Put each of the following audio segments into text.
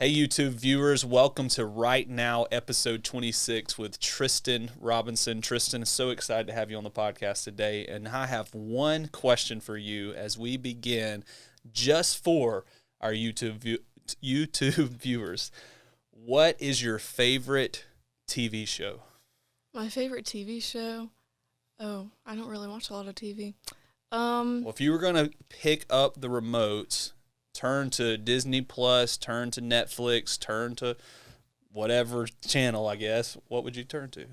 Hey, YouTube viewers, welcome to Right Now, episode 26 with Tristin Robinson. Tristin, so excited to have you on the podcast today. And I have one question for you as we begin, just for our YouTube viewers. What is your favorite TV show? My favorite TV show? Oh, I don't really watch a lot of TV. Well, if you were going to pick up the remotes, turn to Disney Plus, turn to Netflix, turn to whatever channel, I guess, what would you turn to?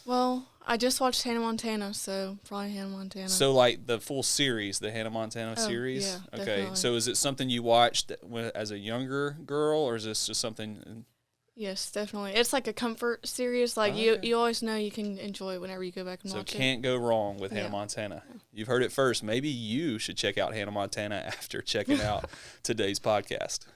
Well, I just watched Hannah Montana, so probably Hannah Montana. So, like the full series, the Hannah Montana series? Yeah, okay. Definitely. So, is it something you watched as a younger girl, or is this just something? Yes, definitely. It's like a comfort series. Like, you always know you can enjoy it whenever you go back and watch it. So, can't go wrong with Hannah Montana. You've heard it first. Maybe you should check out Hannah Montana after checking out today's podcast.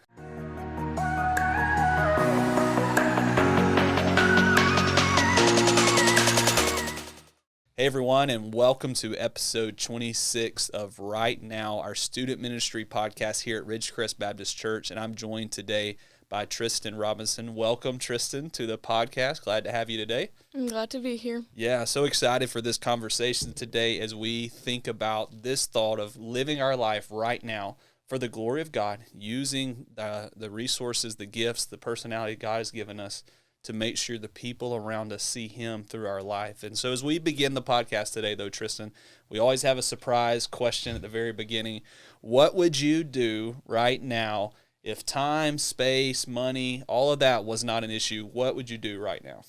Hey everyone, and welcome to episode 26 of Right Now, our student ministry podcast here at Ridgecrest Baptist Church, and I'm joined today by Tristin Robinson. Welcome, Tristin, to the podcast. Glad to have you today. I'm glad to be here. Yeah, so excited for this conversation today as we think about this thought of living our life right now for the glory of God, using the resources, the gifts, the personality God has given us to make sure the people around us see Him through our life. And so as we begin the podcast today, though, Tristin, we always have a surprise question at the very beginning. What would you do right now if time, space, money, all of that was not an issue? What would you do right now?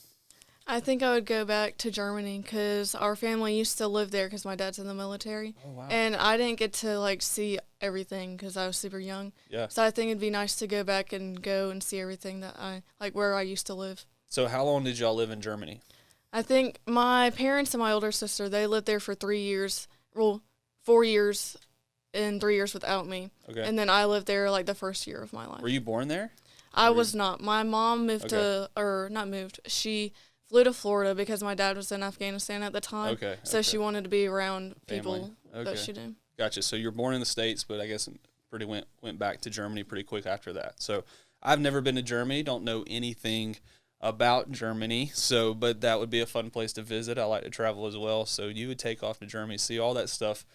I think I would go back to Germany because our family used to live there because my dad's in the military. Oh, wow. And I didn't get to, see everything because I was super young. Yeah. So I think it'd be nice to go back and see everything that where I used to live. So how long did y'all live in Germany? I think my parents and my older sister, they lived there for 3 years. Well, 4 years and 3 years without me. Okay. And then I lived there, the first year of my life. Were you born there? I was not. My mom she flew to Florida because my dad was in Afghanistan at the time. Okay. So she wanted to be around people Okay. that she knew. Gotcha. So you're born in the States, but I guess went back to Germany pretty quick after that. So I've never been to Germany, don't know anything about Germany, but that would be a fun place to visit. I like to travel as well. So you would take off to Germany, see all that stuff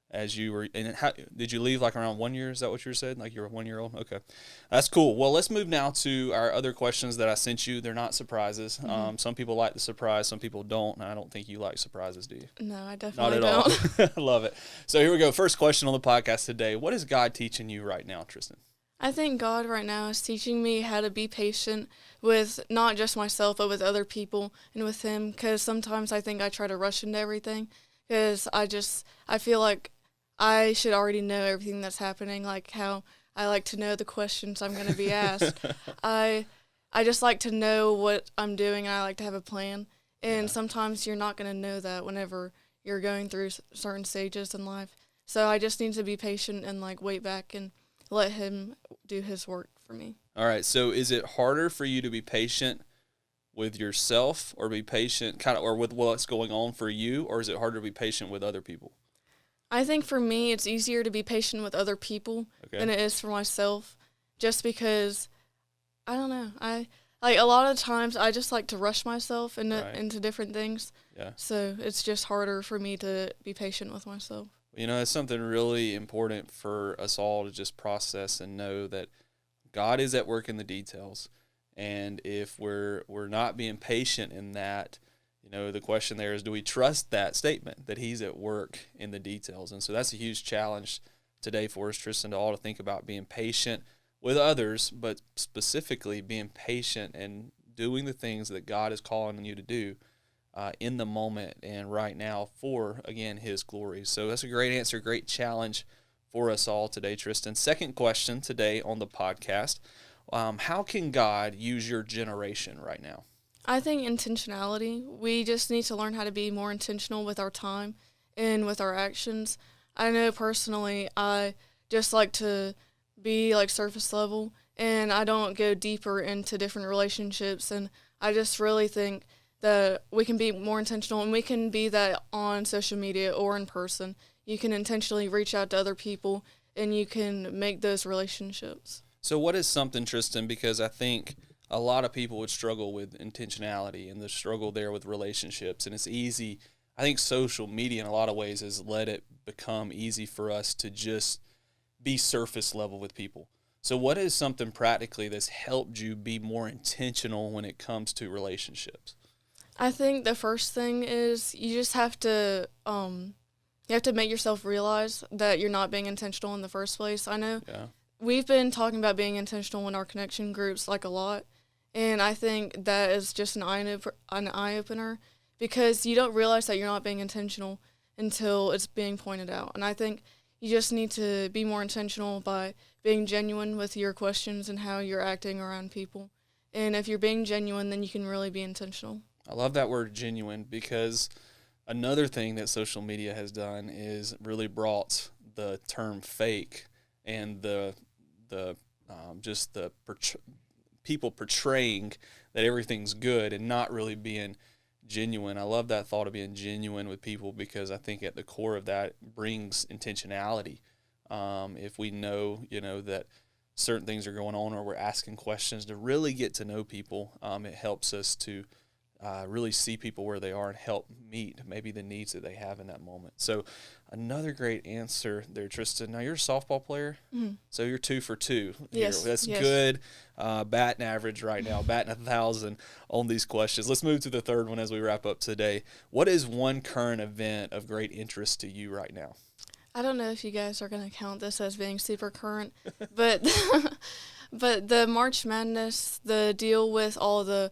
as you were. And did you leave around 1 year? Is that what you were saying? Like you're a 1 year old? Okay. That's cool. Well, let's move now to our other questions that I sent you. They're not surprises. Mm-hmm. Some people like the surprise, some people don't. And I don't think you like surprises, do you? No, I definitely Not don't. at all. Love it. So here we go. First question on the podcast today. What is God teaching you right now, Tristin? I think God right now is teaching me how to be patient with not just myself, but with other people and with Him. Because sometimes I think I try to rush into everything because I feel like I should already know everything that's happening, like how I like to know the questions I'm going to be asked. I just like to know what I'm doing, and I like to have a plan. And sometimes you're not going to know that whenever you're going through certain stages in life. So I just need to be patient and wait back and let Him do His work for me. All right. So is it harder for you to be patient with yourself or be patient or with what's going on for you, or is it harder to be patient with other people? I think for me, it's easier to be patient with other people than it is for myself, just because, I don't know, a lot of times I just like to rush myself into different things. Yeah. So it's just harder for me to be patient with myself. It's something really important for us all to just process and know that God is at work in the details. And if we're not being patient in that, the question there is, do we trust that statement that He's at work in the details? And so that's a huge challenge today for us, Tristin, to all to think about being patient with others, but specifically being patient and doing the things that God is calling you to do in the moment and right now for, again, His glory. So that's a great answer, great challenge for us all today, Tristin. Second question today on the podcast, how can God use your generation right now? I think intentionality. We just need to learn how to be more intentional with our time and with our actions. I know personally I just like to be surface level, and I don't go deeper into different relationships, and I just really think that we can be more intentional, and we can be that on social media or in person. You can intentionally reach out to other people, and you can make those relationships. So what is something, Tristan, because I think a lot of people would struggle with intentionality and the struggle there with relationships. And it's easy. I think social media in a lot of ways has let it become easy for us to just be surface level with people. So what is something practically that's helped you be more intentional when it comes to relationships? I think the first thing is you just have to make yourself realize that you're not being intentional in the first place. I know we've been talking about being intentional in our connection groups like a lot, and I think that is just an eye opener because you don't realize that you're not being intentional until it's being pointed out. And I think you just need to be more intentional by being genuine with your questions and how you're acting around people. And if you're being genuine, then you can really be intentional. I love that word genuine because another thing that social media has done is really brought the term fake and the people portraying that everything's good and not really being genuine. I love that thought of being genuine with people because I think at the core of that brings intentionality. If we know, that certain things are going on or we're asking questions to really get to know people, it helps us to really see people where they are and help meet maybe the needs that they have in that moment. So another great answer there, Tristan. Now, you're a softball player, so you're 2 for 2 here. Yes. That's good batting average right now, batting 1,000 on these questions. Let's move to the third one as we wrap up today. What is one current event of great interest to you right now? I don't know if you guys are going to count this as being super current, but but the March Madness, the deal with all the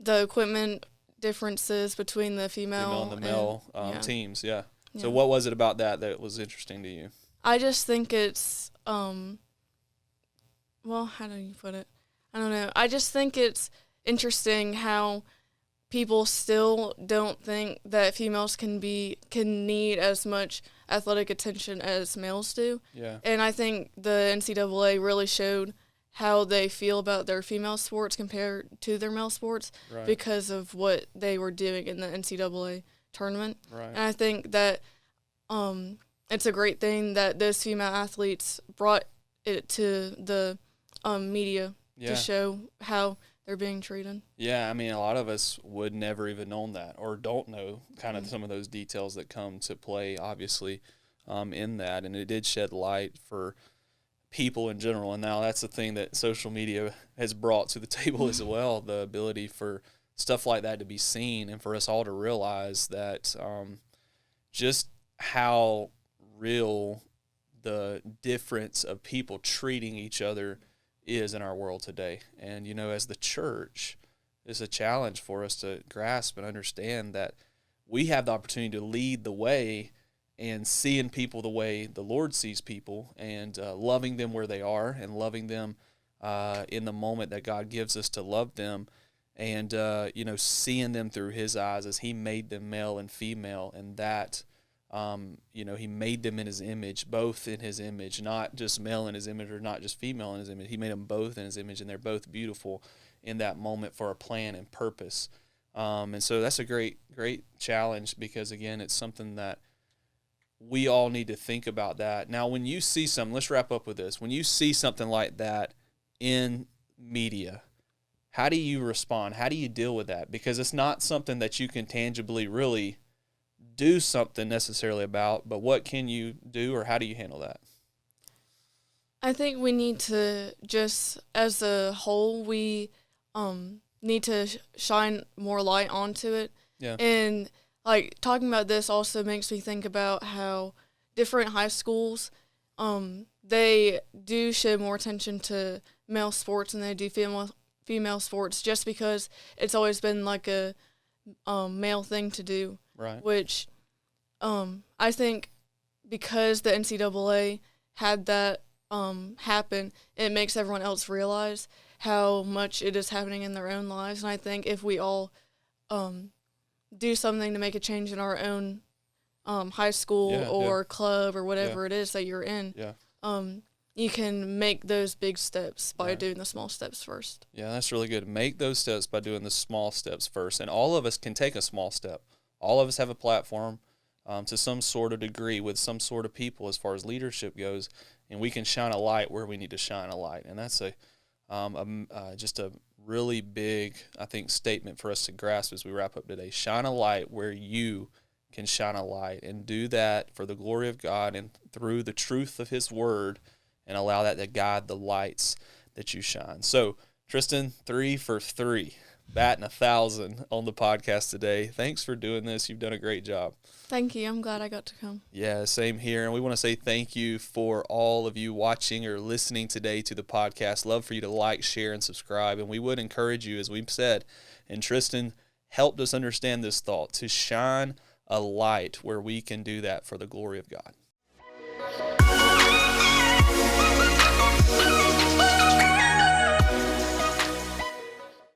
equipment differences between the female and the male teams, yeah. Yeah. So what was it about that was interesting to you? I just think it's, well, how do you put it? I don't know. I just think it's interesting how people still don't think that females can need as much athletic attention as males do. Yeah. And I think the NCAA really showed how they feel about their female sports compared to their male sports because of what they were doing in the NCAA tournament. Right. And I think that it's a great thing that those female athletes brought it to the media to show how they're being treated. Yeah, I mean, a lot of us would never even known that or don't know kind of some of those details that come to play, obviously, in that. And it did shed light for people in general. And now that's the thing that social media has brought to the table as well, the ability for stuff like that to be seen and for us all to realize that just how real the difference of people treating each other is in our world today. And, as the church, it's a challenge for us to grasp and understand that we have the opportunity to lead the way and seeing people the way the Lord sees people and loving them where they are and loving them in the moment that God gives us to love them and, seeing them through his eyes as he made them male and female and that, he made them in his image, both in his image, not just male in his image or not just female in his image. He made them both in his image, and they're both beautiful in that moment for a plan and purpose. And so that's a great, great challenge because, again, it's something that we all need to think about that. Now, when you see something, let's wrap up with this. When you see something like that in media, how do you respond? How do you deal with that? Because it's not something that you can tangibly really do something necessarily about, but what can you do or how do you handle that? I think we need to just, as a whole, we need to shine more light onto it. Yeah. And, talking about this also makes me think about how different high schools, they do show more attention to male sports than they do female sports just because it's always been like a male thing to do. Right. Which I think because the NCAA had that happen, it makes everyone else realize how much it is happening in their own lives. And I think if we all do something to make a change in our own high school or club or whatever it is that you're in, you can make those big steps by doing the small steps first. Yeah, that's really good. Make those steps by doing the small steps first. And all of us can take a small step. All of us have a platform to some sort of degree with some sort of people as far as leadership goes. and we can shine a light where we need to shine a light. And that's just a really big, I think, statement for us to grasp as we wrap up today. Shine a light where you can shine a light, and do that for the glory of God and through the truth of His Word, and allow that to guide the lights that you shine. So, Tristin, 3 for 3, batting 1,000 on the podcast today. Thanks for doing this. You've done a great job. Thank you. I'm glad I got to come. Yeah, same here. And we want to say thank you for all of you watching or listening today to the podcast. Love for you to like, share, and subscribe. And we would encourage you, as we've said, and Tristin helped us understand this thought, to shine a light where we can do that for the glory of God.